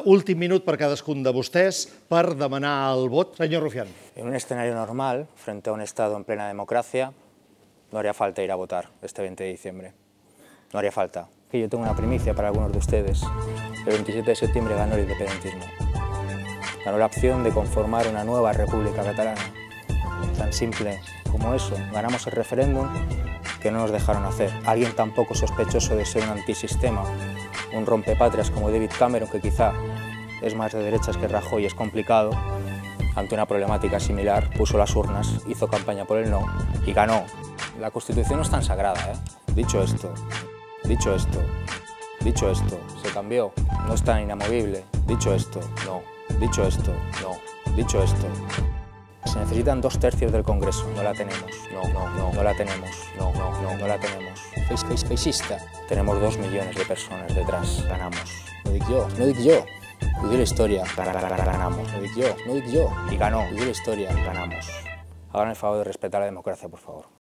últim minut per cadascun de vostès per demanar el vot. Senyor Rufián. En un escenario normal, frente a un Estado en plena democracia, no haría falta ir a votar este 20 de diciembre. No haría falta. Yo tengo una primicia para algunos de ustedes. El 27 de septiembre ganó el independentismo. Ganó la opción de conformar una nueva República Catalana. Tan simple como eso. Ganamos el referéndum que no nos dejaron hacer. Alguien tan poco sospechoso de ser un antisistema, un rompepatrias como David Cameron, que quizá es más de derechas que Rajoy, es complicado, ante una problemática similar, puso las urnas, hizo campaña por el no y ganó. La Constitución no es tan sagrada, ¿eh? Dicho esto, se cambió, no es tan inamovible. Dicho esto, no. Dicho esto, no. Dicho esto. Se necesitan 2/3 del Congreso, no la tenemos, no la tenemos, no la tenemos. Feixista. Tenemos 2 millones de personas detrás, ganamos. No dic yo, ho diu la història, ganamos. No dic yo, y ganó, ho diu la història, ganamos. Hagan el favor de respetar la democracia, por favor.